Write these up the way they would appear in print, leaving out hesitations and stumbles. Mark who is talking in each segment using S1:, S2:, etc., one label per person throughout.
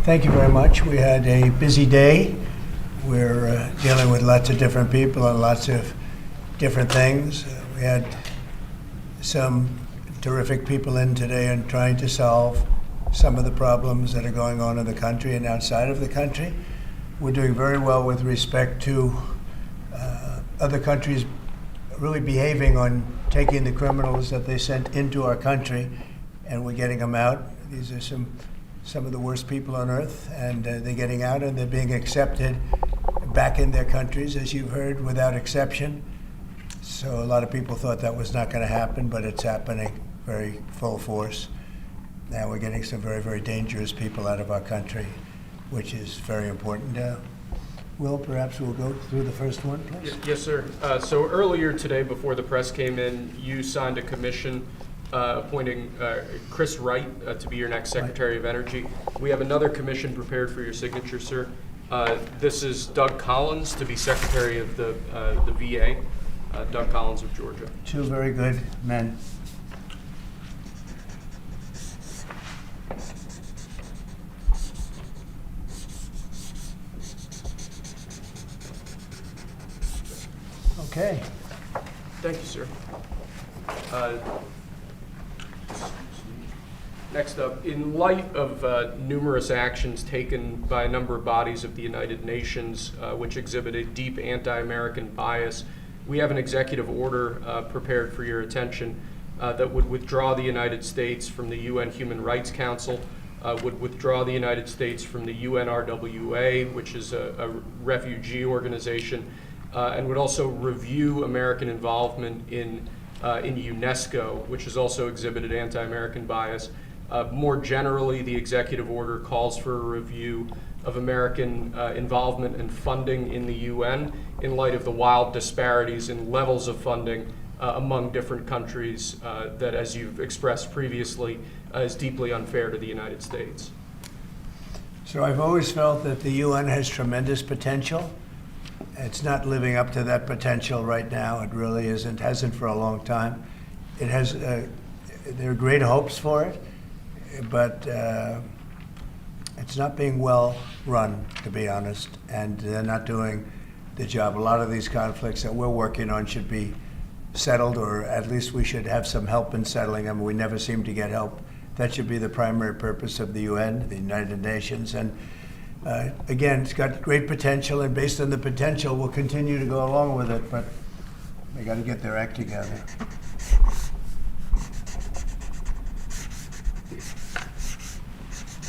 S1: Thank you very much. We had a busy day. We're dealing with lots of different people and lots of different things. We had some terrific people in today and trying to solve some of the problems that are going on in the country and outside of the country. We're doing very well with respect to other countries really behaving on taking the criminals that they sent into our country, and we're getting them out. These are some of the worst people on earth, and they're getting out and they're being accepted back in their countries, as you've heard, without exception. So a lot of people thought that was not going to happen, but it's happening very full force. Now we're getting some very, very dangerous people out of our country, which is very important. Will, perhaps we'll go through the first one, please.
S2: Yes, sir. So earlier today, before the press came in, you signed a commission appointing Chris Wright to be your next Secretary of Energy. We have another commission prepared for your signature, sir. This is Doug Collins to be Secretary of the VA, Doug Collins of Georgia.
S1: Two very good men. Okay.
S2: Thank you, sir. Next up, in light of numerous actions taken by a number of bodies of the United Nations which exhibit a deep anti-American bias, we have an executive order prepared for your attention that would withdraw the United States from the UN Human Rights Council, would withdraw the United States from the UNRWA, which is a refugee organization, and would also review American involvement in UNESCO, which has also exhibited anti-American bias. More generally, the executive order calls for a review of American involvement and funding in the UN in light of the wild disparities in levels of funding among different countries that, as you've expressed previously, is deeply unfair to the United States.
S1: So I've always felt that the UN has tremendous potential. It's not living up to that potential right now. It really isn't, hasn't for a long time. It has, there are great hopes for it, but it's not being well run, to be honest, and they're not doing the job. A lot of these conflicts that we're working on should be settled, or at least we should have some help in settling them. We never seem to get help. That should be the primary purpose of the UN, the United Nations, and again, it's got great potential, and based on the potential, we'll continue to go along with it, but they got to get their act together.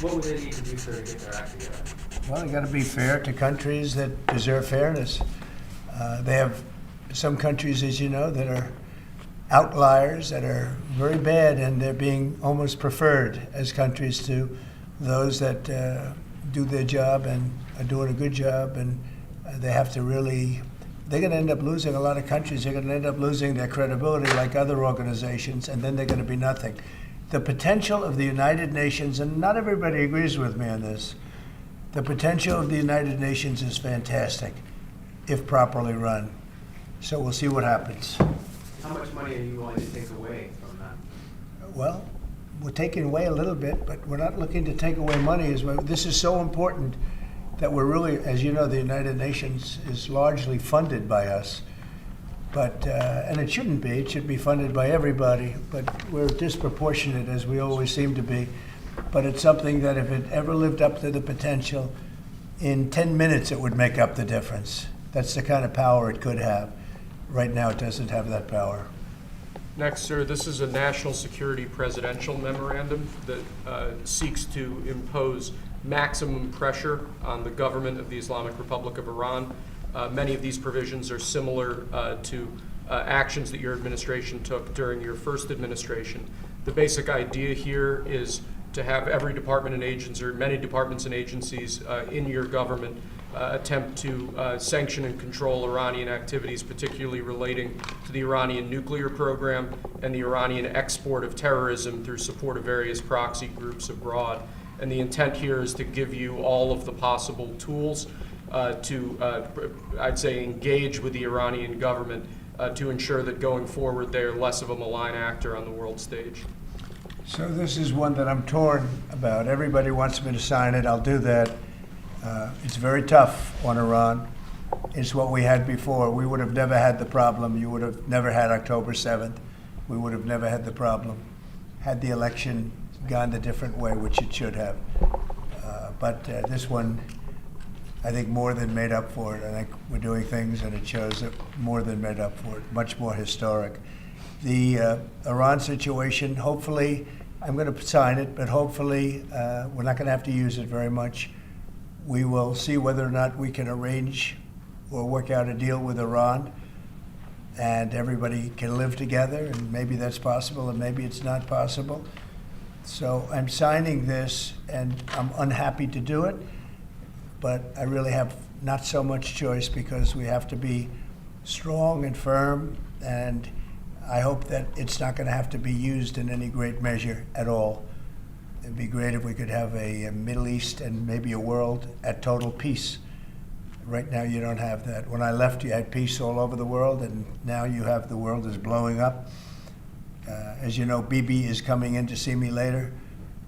S3: What would they need to do, sir, to get their act together?
S1: Well, they got to be fair to countries that deserve fairness. They have some countries, as you know, that are outliers, that are very bad, and they're being almost preferred as countries to those that do their job and are doing a good job, and they have to really, they're going to end up losing a lot of countries. They're going to end up losing their credibility like other organizations, and then they're going to be nothing. The potential of the United Nations, and not everybody agrees with me on this, the potential of the United Nations is fantastic if properly run. So we'll see what happens.
S3: How much money are you willing to take away from that?
S1: Well, we're taking away a little bit, but we're not looking to take away money. This is so important that we're really, as you know, the United Nations is largely funded by us. But, and it shouldn't be. It should be funded by everybody, but we're disproportionate, as we always seem to be. But it's something that if it ever lived up to the potential, in 10 minutes it would make up the difference. That's the kind of power it could have. Right now it doesn't have that power.
S2: Next, sir, this is a national security presidential memorandum that seeks to impose maximum pressure on the government of the Islamic Republic of Iran. Many of these provisions are similar to actions that your administration took during your first administration. The basic idea here is to have every department and agency, or many departments and agencies in your government attempt to sanction and control Iranian activities, particularly relating to the Iranian nuclear program and the Iranian export of terrorism through support of various proxy groups abroad. And the intent here is to give you all of the possible tools to, I'd say, engage with the Iranian government to ensure that going forward they are less of a malign actor on the world stage.
S1: So this is one that I'm torn about. Everybody wants me to sign it. I'll do that. It's very tough on Iran. It's what we had before. We would have never had the problem. You would have never had October 7th. We would have never had the problem had the election gone a different way, which it should have. But this one, I think, more than made up for it. I think we're doing things, and it shows that more than made up for it, much more historic. The Iran situation, hopefully, I'm going to sign it, but hopefully we're not going to have to use it very much. We will see whether or not we can arrange or work out a deal with Iran, and everybody can live together, and maybe that's possible, and maybe it's not possible. So I'm signing this, and I'm unhappy to do it, but I really have not so much choice because we have to be strong and firm, and I hope that it's not going to have to be used in any great measure at all. It'd be great if we could have a Middle East and maybe a world at total peace. Right now you don't have that. When I left, you had peace all over the world, and now you have the world is blowing up. As you know, Bibi is coming in to see me later.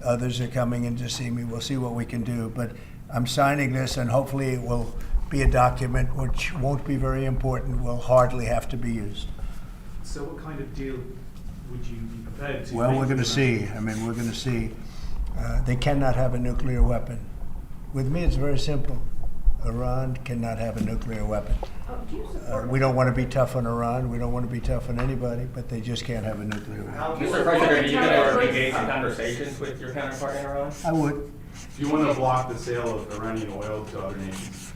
S1: Others are coming in to see me. We'll see what we can do. But I'm signing this, and hopefully it will be a document which won't be very important, will hardly have to be used.
S3: So what kind of deal would you be prepared to
S1: Well,
S3: make
S1: we're going to
S3: with Iran?
S1: see. I mean, we're going to see. They cannot have a nuclear weapon. With me, it's very simple. Iran cannot have a nuclear weapon.
S4: Do you support
S1: We don't want to be tough on Iran. We don't want to be tough on anybody, but they just can't have a nuclear weapon.
S4: do you
S5: Mr.
S4: support
S5: President, are you going to
S4: terrorist-
S5: engage in conversations with your counterpart in Iran?
S1: I would.
S6: Do you want to block the sale of Iranian oil to other nations?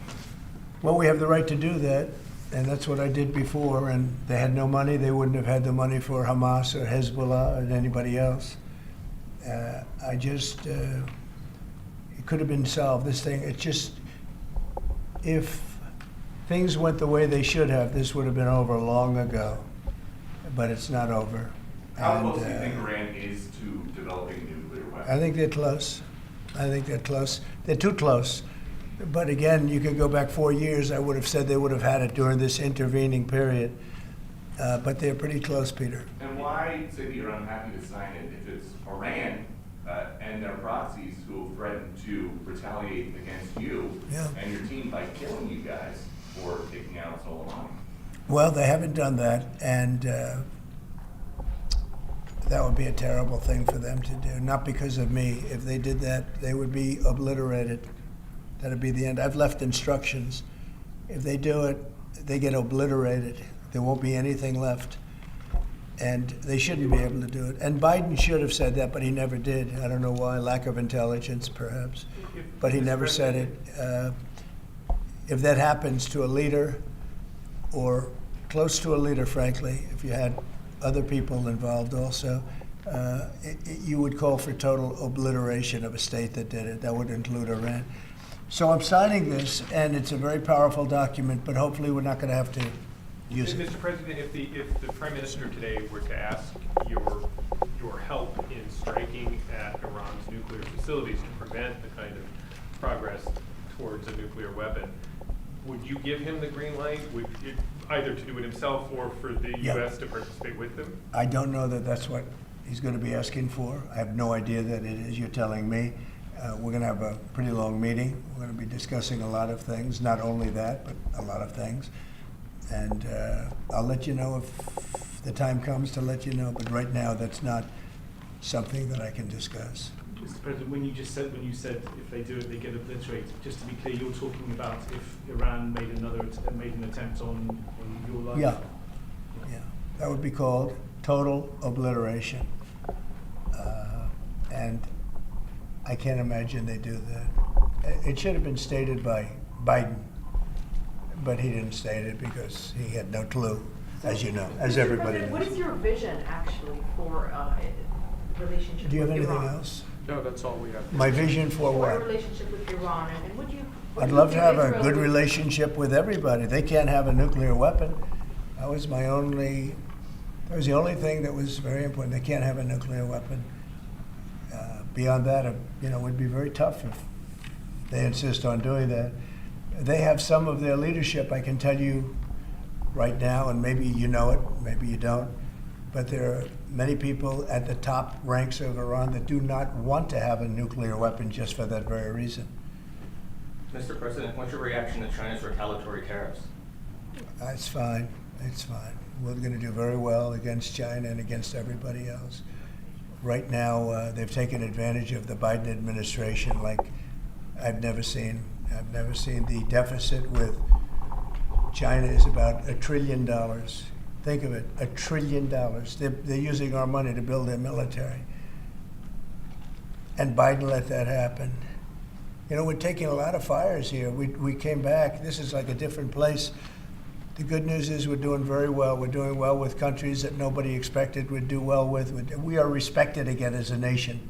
S1: Well, we have the right to do that, and that's what I did before, and they had no money. They wouldn't have had the money for Hamas or Hezbollah or anybody else. It could have been solved. This thing, it just, if things went the way they should have, this would have been over long ago, but it's not over.
S7: How
S1: And,
S7: close do you think Iran is to developing a nuclear weapon?
S1: I think they're close. I think they're close. They're too close. But again, you could go back 4 years, I would have said they would have had it during this intervening period. But they're pretty close, Peter.
S7: And why say that you're unhappy to sign it if it's Iran and their proxies who have threatened to retaliate against you
S1: Yeah.
S7: and your team by killing you guys for taking out Soleimani?
S1: Well, they haven't done that, and that would be a terrible thing for them to do. Not because of me. If they did that, they would be obliterated. That'd be the end. I've left instructions. If they do it, they get obliterated. There won't be anything left. And they shouldn't be able to do it. And Biden should have said that, but he never did. I don't know why. Lack of intelligence, perhaps. But he never said it. If that happens to a leader, or close to a leader, frankly, if you had other people involved also, you would call for total obliteration of a state that did it. That would include Iran. So I'm signing this, and it's a very powerful document, but hopefully we're not going to have to use it.
S8: Mr. President, if the Prime Minister today were to ask your help in striking at Iran's nuclear facilities to prevent the kind of progress towards a nuclear weapon, would you give him the green light, either to do it himself or for the
S1: Yeah.
S8: U.S. to participate with them?
S1: I don't know that that's what he's going to be asking for. I have no idea that it is. You're telling me. We're going to have a pretty long meeting. We're going to be discussing a lot of things, not only that, but a lot of things. And I'll let you know if the time comes to let you know. But right now, that's not something that I can discuss.
S3: Mr. President, when you said if they do it, they get obliterated. Just to be clear, you're talking about if Iran made an attempt on your life.
S1: Yeah, that would be called total obliteration. And I can't imagine they do that. It should have been stated by Biden, but he didn't state it because he had no clue, as you know, as everybody
S4: President, what is
S1: knows.
S4: your vision actually for relationship
S1: Do you have
S4: with
S1: anything
S4: Iran?
S1: else?
S2: No, that's all we have.
S1: My vision for
S4: For a
S1: what?
S4: relationship with Iran, and would you? what
S1: I'd
S4: do you
S1: love to
S4: think
S1: have a
S4: Israel
S1: good
S4: would-
S1: relationship with everybody. They can't have a nuclear weapon. That was the only thing that was very important. They can't have a nuclear weapon. Beyond that, it would be very tough if they insist on doing that. They have some of their leadership, I can tell you right now, and maybe you know it, maybe you don't, but there are many people at the top ranks of Iran that do not want to have a nuclear weapon just for that very reason.
S5: Mr. President, what's your reaction to China's retaliatory tariffs?
S1: It's fine. It's fine. We're going to do very well against China and against everybody else. Right now, they've taken advantage of the Biden administration like I've never seen. I've never seen. The deficit with China is about $1 trillion. Think of it, $1 trillion. They're using our money to build their military. And Biden let that happen. You know, we're taking a lot of fires here. We came back. This is like a different place. The good news is we're doing very well. We're doing well with countries that nobody expected we'd do well with. We are respected again as a nation.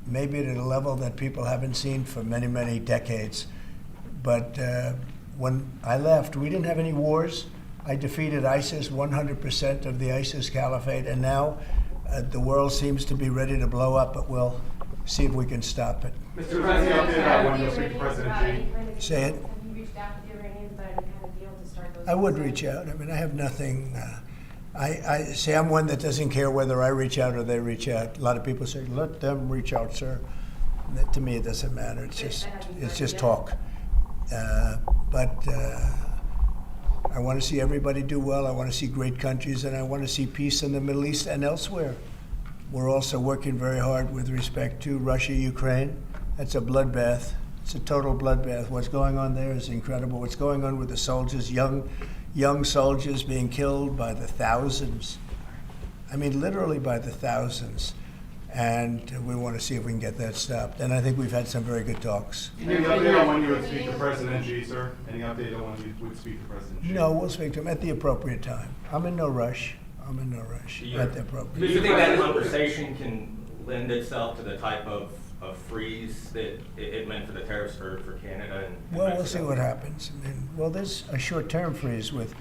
S1: Maybe at a level that people haven't seen for many, many decades. But when I left, we didn't have any wars. I defeated ISIS, 100% of the ISIS caliphate, and now the world seems to be ready to blow up, but we'll see if we can stop it.
S6: Mr. President, when you speak to President Xi.
S1: Say it.
S4: Have you reached out to the Iranians about any kind of deal to start those?
S1: I would reach out. I mean, I have nothing. I say I'm one that doesn't care whether I reach out or they reach out. A lot of people say, let them reach out, sir. To me, it doesn't matter. It's just talk. But I want to see everybody do well. I want to see great countries, and I want to see peace in the Middle East and elsewhere. We're also working very hard with respect to Russia, Ukraine. That's a bloodbath. It's a total bloodbath. What's going on there is incredible. What's going on with the soldiers, young soldiers being killed by the thousands. I mean, literally by the thousands. And we want to see if we can get that stopped. And I think we've had some very good talks.
S6: Any update on when you would speak to President Xi, sir? Any update on when you would speak to President Xi?
S1: No, we'll speak to him at the appropriate time. I'm in no rush. At the appropriate
S5: Do you think that conversation can lend itself to the type of freeze that it meant for the tariffs for Canada and
S1: Well, we'll
S5: Mexico?
S1: see what happens. I mean, well, there's a short-term freeze with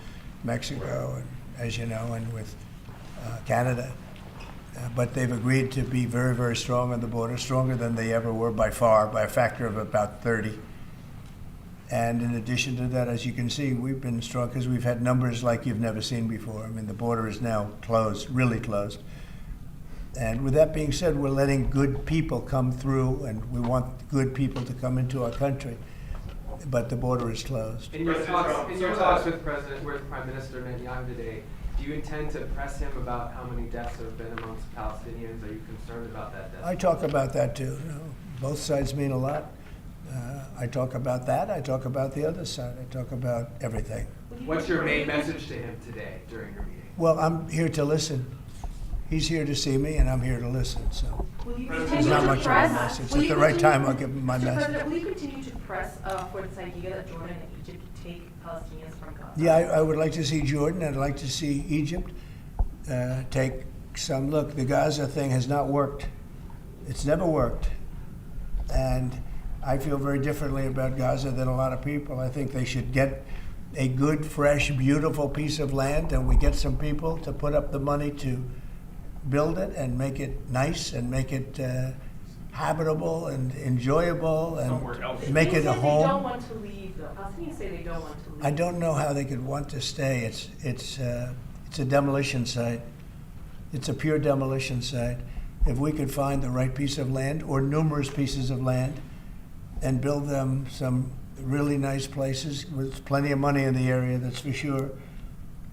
S1: Mexico, and, as you know, and with Canada. But they've agreed to be very, very strong on the border, stronger than they ever were by far, by a factor of about 30. And in addition to that, as you can see, we've been strong because we've had numbers like you've never seen before. I mean, the border is now closed, really closed. And with that being said, we're letting good people come through, and we want good people to come into our country. But the border is closed.
S9: In your talks with Prime Minister Netanyahu today, do you intend to press him about how many deaths have been amongst Palestinians? Are you concerned about that death?
S1: I talk about that too. You know, both sides mean a lot. I talk about that. I talk about the other side. I talk about everything.
S9: What's your main message to him today during your meeting?
S1: Well, I'm here to listen. He's here to see me, and I'm here to listen. So there's not much of a message. At the right time, I'll give him my message.
S4: President, will you continue to press for this idea that Jordan and Egypt take Palestinians from Gaza?
S1: Yeah, I would like to see Jordan. I'd like to see Egypt take some look. The Gaza thing has not worked. It's never worked. And I feel very differently about Gaza than a lot of people. I think they should get a good, fresh, beautiful piece of land, and we get some people to put up the money to build it and make it nice and make it habitable and enjoyable and make it a home.
S4: They don't want to leave, though. Palestinians say they don't want to leave.
S1: I don't know how they could want to stay. It's a demolition site. It's a pure demolition site. If we could find the right piece of land or numerous pieces of land and build them some really nice places with plenty of money in the area, that's for sure,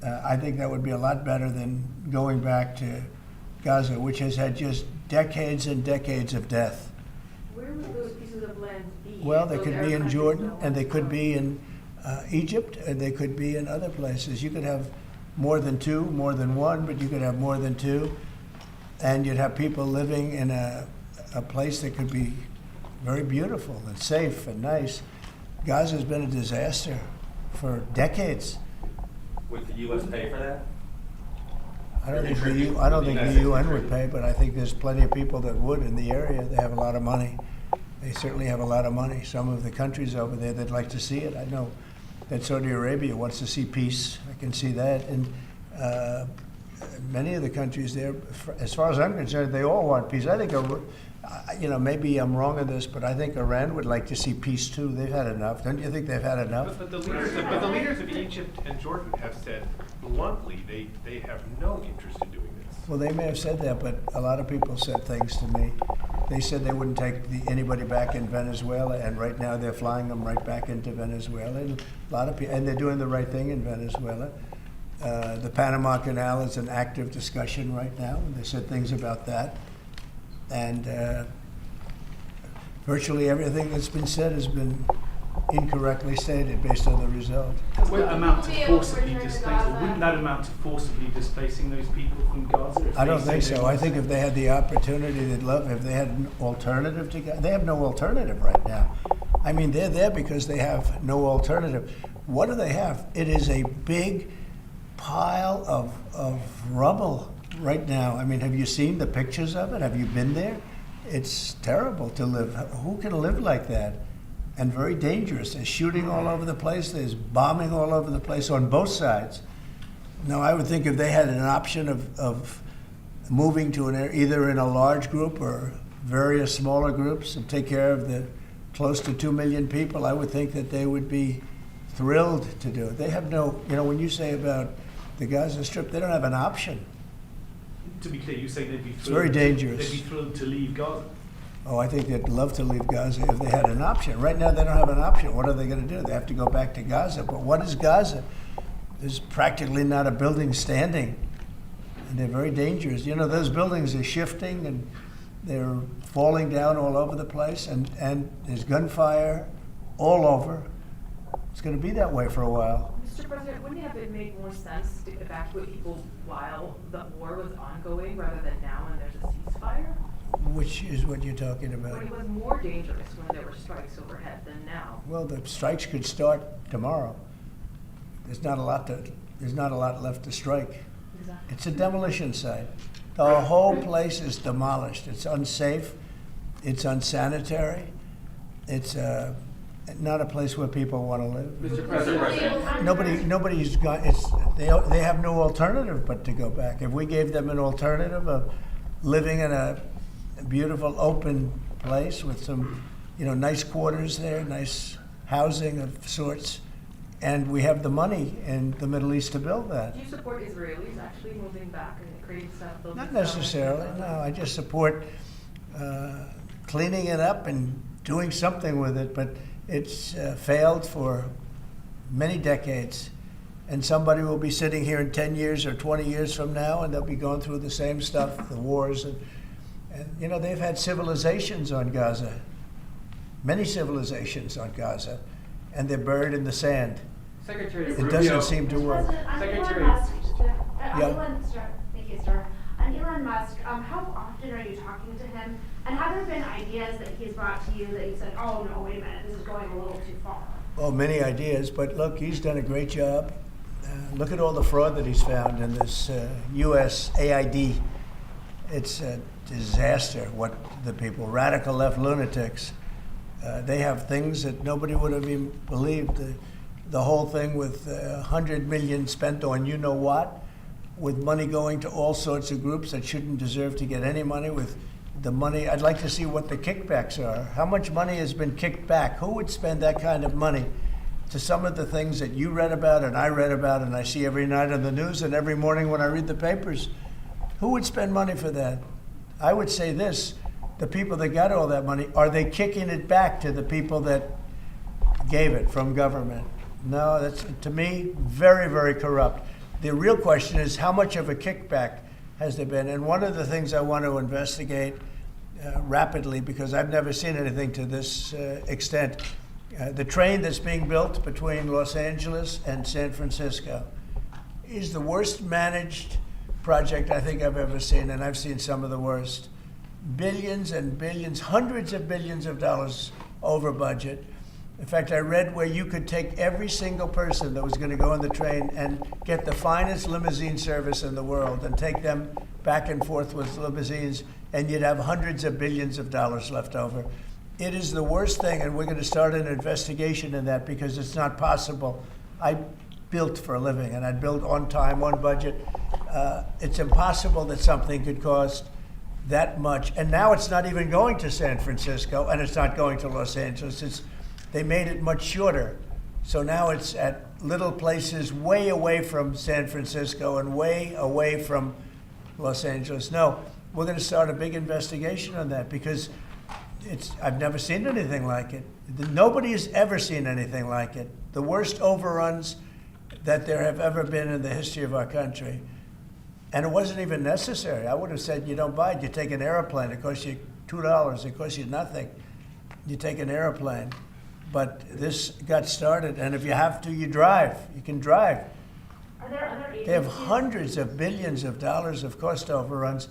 S1: I think that would be a lot better than going back to Gaza, which has had just decades and decades of death.
S4: Where would those pieces of land be?
S1: Well, they
S4: Those
S1: could
S4: Arab
S1: be in
S4: countries
S1: Jordan,
S4: don't
S1: and they
S4: want
S1: could
S4: to
S1: be in Egypt, and they could be in other places. You could have more than two, more than one, but you could have more than two, and you'd have people living in a place that could be very beautiful and safe and nice. Gaza's been a disaster for decades.
S5: Would the U.S. pay for that?
S1: I don't think the UN would pay, but I think there's plenty of people that would in the area. They have a lot of money. They certainly have a lot of money. Some of the countries over there, they'd like to see it. I know that Saudi Arabia wants to see peace. I can see that. And many of the countries there, as far as I'm concerned, they all want peace. I think, maybe I'm wrong on this, but I think Iran would like to see peace too. They've had enough. Don't you think they've had enough?
S8: But the leaders of Egypt and Jordan have said bluntly they have no interest in doing this.
S1: Well, they may have said that, but a lot of people said things to me. They said they wouldn't take anybody back in Venezuela, and right now they're flying them right back into Venezuela. And a lot of people, and they're doing the right thing in Venezuela. The Panama Canal is an active discussion right now, and they said things about that. And virtually everything that's been said has been incorrectly stated based on the result.
S3: Does that amount to forcibly displacing, or wouldn't that amount to forcibly displacing those people from Gaza? If
S1: I don't
S3: they
S1: think
S3: say they
S1: so.
S3: want
S1: I think
S3: to?
S1: if they had the opportunity, they'd love if they had an alternative to Gaza. They have no alternative right now. I mean, they're there because they have no alternative. What do they have? It is a big pile of rubble right now. I mean, have you seen the pictures of it? Have you been there? It's terrible to live. Who can live like that? And very dangerous. There's shooting all over the place. There's bombing all over the place on both sides. Now, I would think if they had an option of moving to an area, either in a large group or various smaller groups, and take care of the close to 2 million people, I would think that they would be thrilled to do it. They have no, when you say about the Gaza Strip, they don't have an option.
S3: To be clear, you say they'd be thrilled.
S1: It's very dangerous.
S3: They'd be thrilled to leave Gaza.
S1: Oh, I think they'd love to leave Gaza if they had an option. Right now, they don't have an option. What are they going to do? They have to go back to Gaza. But what is Gaza? There's practically not a building standing, and they're very dangerous. Those buildings are shifting, and they're falling down all over the place, and there's gunfire all over. It's going to be that way for a while.
S4: Mr. President, wouldn't it have made more sense to evacuate people while the war was ongoing rather than now when there's a ceasefire?
S1: Which is what you're talking
S4: When
S1: about.
S4: it was more dangerous when there were strikes overhead than now.
S1: Well, the strikes could start tomorrow. There's not a lot left to strike.
S4: Exactly.
S1: It's a demolition site. The whole place is demolished. It's unsafe. It's unsanitary. It's not a place where people want to live.
S9: Mr. President.
S1: Nobody's got. They have no alternative but to go back. If we gave them an alternative of living in a beautiful open place with some, nice quarters there, nice housing of sorts, and we have the money in the Middle East to build that.
S4: Do you support Israelis actually moving back and creating stuff?
S1: Not necessarily. No, I just support cleaning it up and doing something with it. But it's failed for many decades. And somebody will be sitting here in 10 years or 20 years from now, and they'll be going through the same stuff, the wars. And they've had civilizations on Gaza, many civilizations on Gaza, and they're buried in the sand.
S9: Secretary
S1: It
S9: Rubio.
S1: doesn't seem to work.
S9: Secretary.
S10: Thank you, sir. On Elon Musk, how often are you talking to him? And have there been ideas that he's brought to you that you said, oh, no, wait a minute, this is going a little too far?
S1: Well, many ideas, but look, he's done a great job. Look at all the fraud that he's found in this U.S. AID. It's a disaster what the people, radical left lunatics, they have things that nobody would have even believed. The whole thing with $100 million spent on you-know-what, with money going to all sorts of groups that shouldn't deserve to get any money, with the money. I'd like to see what the kickbacks are. How much money has been kicked back? Who would spend that kind of money to some of the things that you read about and I read about and I see every night on the news and every morning when I read the papers? Who would spend money for that? I would say this, the people that got all that money, are they kicking it back to the people that gave it from government? No, that's, to me, very, very corrupt. The real question is how much of a kickback has there been? And one of the things I want to investigate rapidly, because I've never seen anything to this extent, the train that's being built between Los Angeles and San Francisco is the worst managed project I think I've ever seen, and I've seen some of the worst. Billions and billions, hundreds of billions of dollars over budget. In fact, I read where you could take every single person that was going to go on the train and get the finest limousine service in the world and take them back and forth with limousines, and you'd have hundreds of billions of dollars left over. It is the worst thing, and we're going to start an investigation in that because it's not possible. I built for a living, and I built on time, on budget. It's impossible that something could cost that much. And now it's not even going to San Francisco, and it's not going to Los Angeles. They made it much shorter. So now it's at little places way away from San Francisco and way away from Los Angeles. No, we're going to start a big investigation on that because I've never seen anything like it. Nobody has ever seen anything like it. The worst overruns that there have ever been in the history of our country. And it wasn't even necessary. I would have said, you don't buy it. You take an airplane. It costs you $2. It costs you nothing. You take an airplane. But this got started, and if you have to, you drive. You can drive.
S10: Are there other agencies?
S1: They have hundreds of billions of dollars of cost overruns,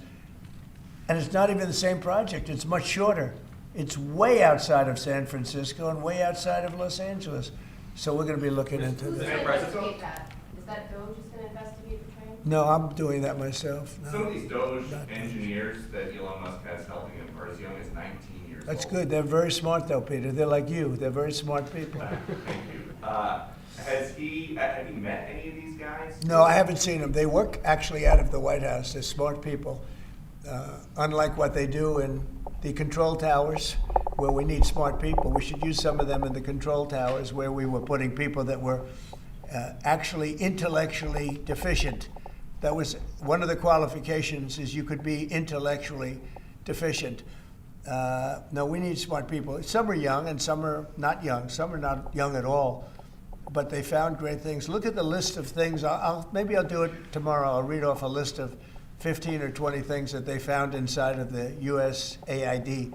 S1: and it's not even the same project. It's much shorter. It's way outside of San Francisco and way outside of Los Angeles. So we're going to be looking into
S11: Who's
S1: that.
S11: going to investigate that? Is that DOJ just going to investigate the train?
S1: No, I'm doing that myself. No.
S7: Some of these Doge engineers that Elon Musk has helping him are as young as 19 years old.
S1: That's good. They're very smart, though, Peter. They're like you. They're very smart people.
S7: Thank you. Have you met any of these guys?
S1: No, I haven't seen them. They work actually out of the White House. They're smart people. Unlike what they do in the control towers, where we need smart people, we should use some of them in the control towers where we were putting people that were actually intellectually deficient. That was one of the qualifications, is you could be intellectually deficient. No, we need smart people. Some are young and some are not young. Some are not young at all. But they found great things. Look at the list of things. Maybe I'll do it tomorrow. I'll read off a list of 15 or 20 things that they found inside of the USAID.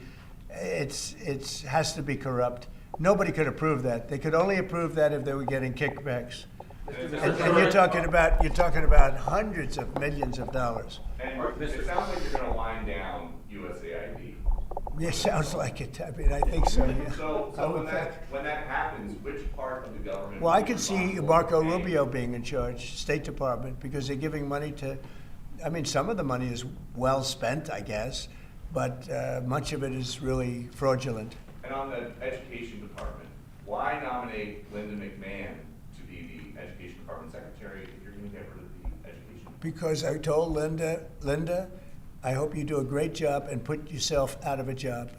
S1: It has to be corrupt. Nobody could approve that. They could only approve that if they were getting kickbacks. And you're talking about hundreds of millions of dollars.
S7: And it sounds like you're going to wind down USAID.
S1: Yeah, sounds like it. I mean, I think so. Yeah.
S7: So when that happens, which part of the government?
S1: Well, I could see Marco Rubio being in charge, State Department, because they're giving money to. I mean, some of the money is well spent, I guess, but much of it is really fraudulent.
S7: And on the Education Department, why nominate Linda McMahon to be the Education Department Secretary if you're going to get rid of the Education?
S1: Because I told Linda, I hope you do a great job and put yourself out of a job.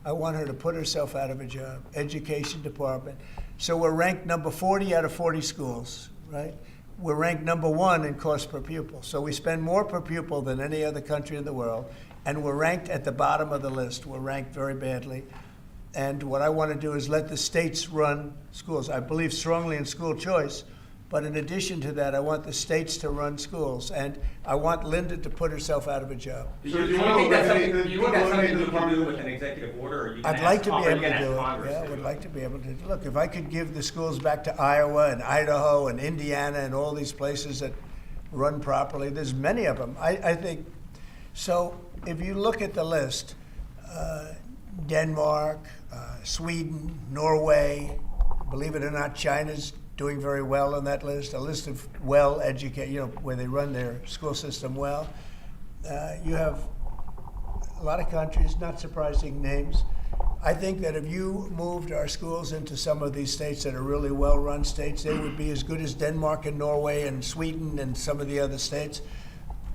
S1: I want her to put herself out of a job. Education Department. So we're ranked number 40 out of 40 schools, right? We're ranked number 1 in cost per pupil. So we spend more per pupil than any other country in the world, and we're ranked at the bottom of the list. We're ranked very badly. And what I want to do is let the states run schools. I believe strongly in school choice, but in addition to that, I want the states to run schools, and I want Linda to put herself out of a job.
S5: Do you think that's something you can do with an executive order? Or you can
S1: I'd like to be able to
S5: ask
S1: do it.
S5: Congress
S1: Yeah, I
S5: to
S1: would
S5: do
S1: like to be able to. Look, if I could give the schools back to Iowa and Idaho and Indiana and all these places that run properly, there's many of them. I think, so if you look at the list, Denmark, Sweden, Norway, believe it or not, China's doing very well on that list, a list of well-educated, where they run their school system well. You have a lot of countries, not surprising names. I think that if you moved our schools into some of these states that are really well-run states, they would be as good as Denmark and Norway and Sweden and some of the other states.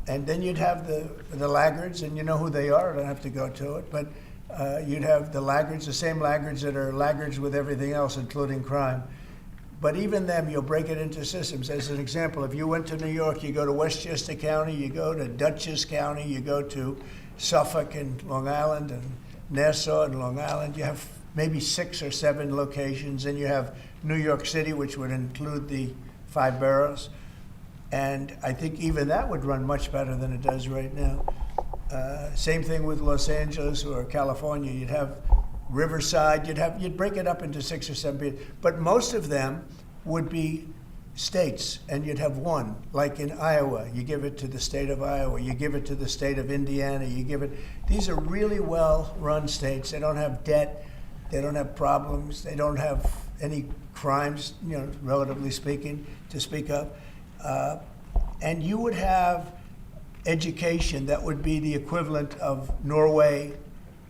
S1: And then you'd have the laggards, and you know who they are. I don't have to go to it, but you'd have the laggards, the same laggards that are laggards with everything else, including crime. But even them, you'll break it into systems. As an example, if you went to New York, you go to Westchester County, you go to Dutchess County, you go to Suffolk and Long Island and Nassau and Long Island. You have maybe 6 or 7 locations, and you have New York City, which would include the 5 boroughs. And I think even that would run much better than it does right now. Same thing with Los Angeles or California. You'd have Riverside, you'd break it up into 6 or 7, but most of them would be states, and you'd have one, like in Iowa, you give it to the state of Iowa, you give it to the state of Indiana, these are really well-run states. They don't have debt, they don't have problems, they don't have any crimes, relatively speaking, to speak of. And you would have education that would be the equivalent of Norway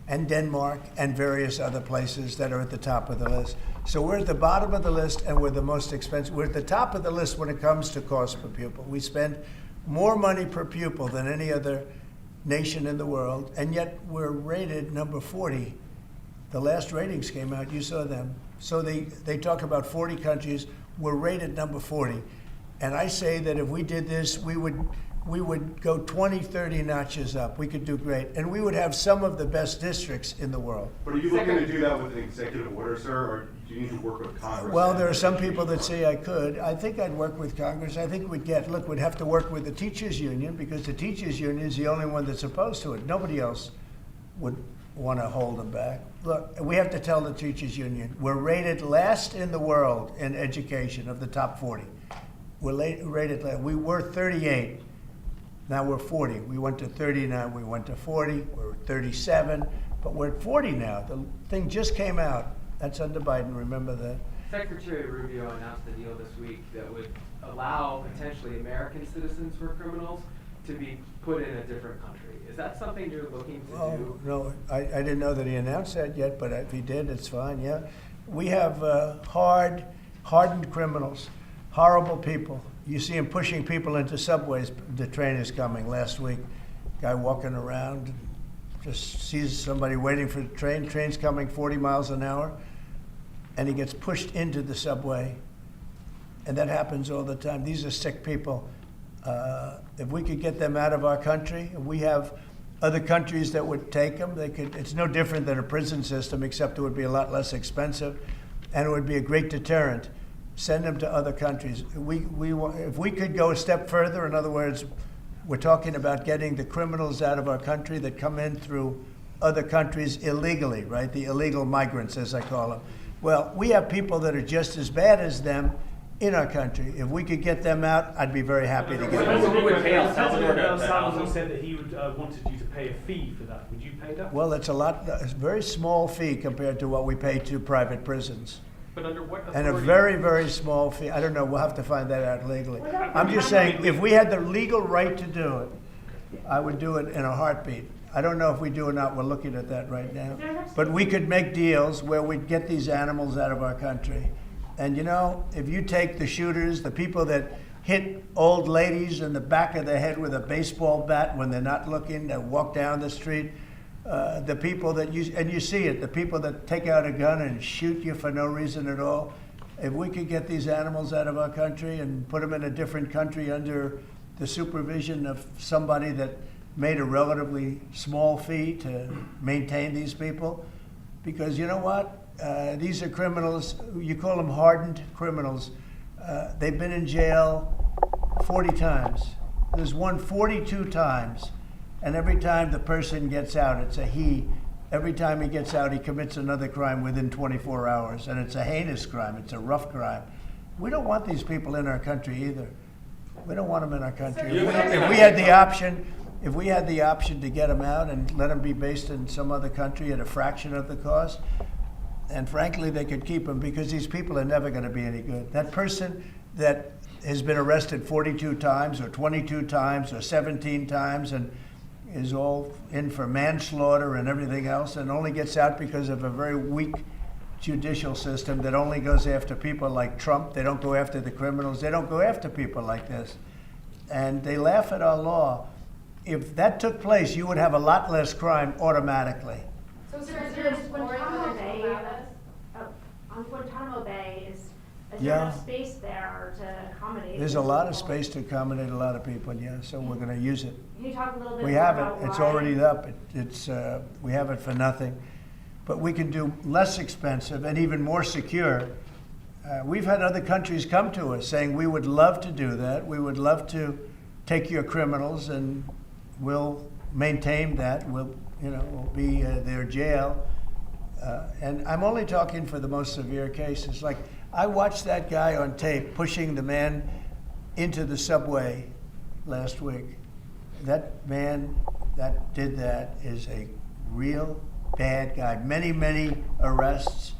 S1: and Denmark and various other places that are at the top of the list. So we're at the bottom of the list, and we're the most expensive. We're at the top of the list when it comes to cost per pupil. We spend more money per pupil than any other nation in the world, and yet we're rated number 40. The last ratings came out, you saw them. So they talk about 40 countries, we're rated number 40. And I say that if we did this, we would we would go 20, 30 notches up. We could do great. And we would have some of the best districts in the world.
S6: But are you looking to do that with an executive order, sir, or do you need to work with Congress?
S1: Well, there are some people that say I could. I think I'd work with Congress. I think we'd have to work with the teachers union, because the teachers union is the only one that's opposed to it. Nobody else would want to hold them back. Look, we have to tell the teachers union, we're rated last in the world in education of the top 40. We're rated last. We were 38. Now we're 40. We went to 39. We went to 40. We're 37. But we're at 40 now. The thing just came out. That's under Biden. Remember that.
S9: Secretary Rubio announced a deal this week that would allow potentially American citizens who are criminals to be put in a different country. Is that something you're looking to do?
S1: No, I didn't know that he announced that yet, but if he did, it's fine, yeah. We have hardened criminals, horrible people. You see him pushing people into subways. The train is coming last week. Guy walking around, just sees somebody waiting for the train. Train's coming 40 miles an hour, and he gets pushed into the subway. And that happens all the time. These are sick people. If we could get them out of our country, we have other countries that would take them. It's no different than a prison system, except it would be a lot less expensive, and it would be a great deterrent. Send them to other countries. If we could go a step further, in other words, we're talking about getting the criminals out of our country that come in through other countries illegally, right? The illegal migrants, as I call them. Well, we have people that are just as bad as them in our country. If we could get them out, I'd be very happy to get them.
S3: Salvador said that he would wanted you to pay a fee for that. Would you pay that?
S1: Well, it's a very small fee compared to what we pay to private prisons.
S8: But under what authority?
S1: And a very, very small fee. I don't know. We'll have to find that out legally. I'm just saying, if we had the legal right to do it, I would do it in a heartbeat. I don't know if we do or not. We're looking at that right now. But we could make deals where we'd get these animals out of our country. And you know, if you take the shooters, the people that hit old ladies in the back of the head with a baseball bat when they're not looking, that walk down the street, the people that you see it, the people that take out a gun and shoot you for no reason at all. If we could get these animals out of our country and put them in a different country under the supervision of somebody that made a relatively small fee to maintain these people, because you know what? These are criminals. You call them hardened criminals. They've been in jail 40 times. There's one 42 times. And every time the person gets out, it's a he. Every time he gets out, he commits another crime within 24 hours. And it's a heinous crime. It's a rough crime. We don't want these people in our country either. We don't want them in our country. If we had the option to get them out and let them be based in some other country at a fraction of the cost, and frankly, they could keep them, because these people are never going to be any good. That person that has been arrested 42 times or 22 times or 17 times and is all in for manslaughter and everything else, and only gets out because of a very weak judicial system that only goes after people like Trump. They don't go after the criminals. They don't go after people like this. And they laugh at our law. If that took place, you would have a lot less crime automatically.
S10: So, sir, Guantanamo Bay, on Guantanamo Bay, is there enough space there to accommodate?
S1: There's a lot of space to accommodate a lot of people, yeah, so we're going to use it.
S10: Can you talk a little bit
S1: We have
S10: about
S1: it. It's
S10: why?
S1: already up. We have it for nothing. But we can do less expensive and even more secure. We've had other countries come to us saying, we would love to do that. We would love to take your criminals and we'll maintain that. We'll be their jail. And I'm only talking for the most severe cases. Like, I watched that guy on tape pushing the man into the subway last week. That man that did that is a real bad guy. Many, many arrests.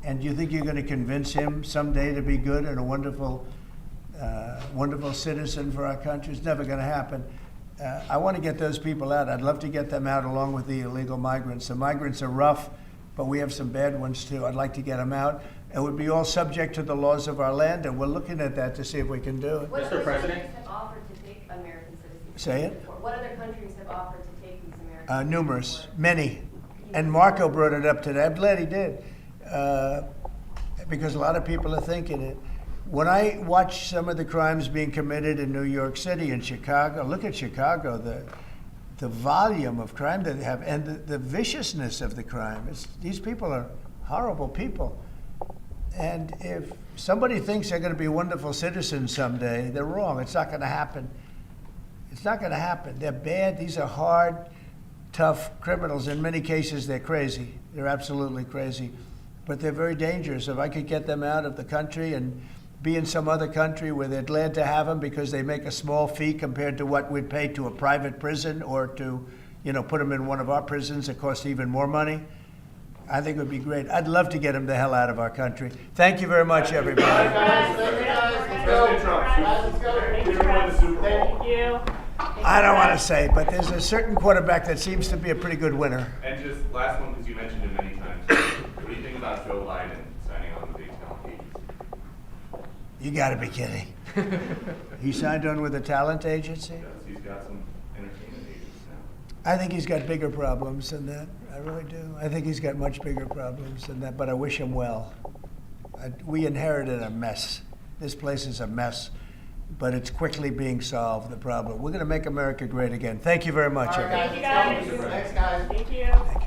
S1: And do you think you're going to convince him someday to be good and a wonderful citizen for our country? It's never going to happen. I want to get those people out. I'd love to get them out along with the illegal migrants. The migrants are rough, but we have some bad ones too. I'd like to get them out. It would be all subject to the laws of our land, and we're looking at that to see if we can do it.
S11: What other countries have offered to take American citizens?
S1: Say it?
S11: What other countries have offered to take these Americans?
S1: Numerous, many. And Marco brought it up today. I'm glad he did, because a lot of people are thinking it. When I watch some of the crimes being committed in New York City and Chicago, look at Chicago, the volume of crime that they have, and the viciousness of the crime. These people are horrible people. And if somebody thinks they're going to be wonderful citizens someday, they're wrong. It's not going to happen. It's not going to happen. They're bad. These are hard, tough criminals. In many cases, they're crazy. They're absolutely crazy. But they're very dangerous. If I could get them out of the country and be in some other country where they're glad to have them because they make a small fee compared to what we'd pay to a private prison, or to, put them in one of our prisons that costs even more money, I think it would be great. I'd love to get them the hell out of our country. Thank you very much, everybody.
S7: President Trump.
S4: Thank you.
S1: I don't want to say, but there's a certain quarterback that seems to be a pretty good winner.
S7: And just last one, because you mentioned it many times. What do you think about Joe Biden signing on with the talent agency?
S1: You got to be kidding. He signed on with a talent agency?
S7: He's got some entertainment agents now.
S1: I think he's got bigger problems than that. I really do. I think he's got much bigger problems than that, but I wish him well. We inherited a mess. This place is a mess, but it's quickly being solved, the problem. We're going to make America great again. Thank you very much, everyone.
S4: Thank you, guys.
S6: Thanks, guys.
S4: Thank you.
S1: Thank you.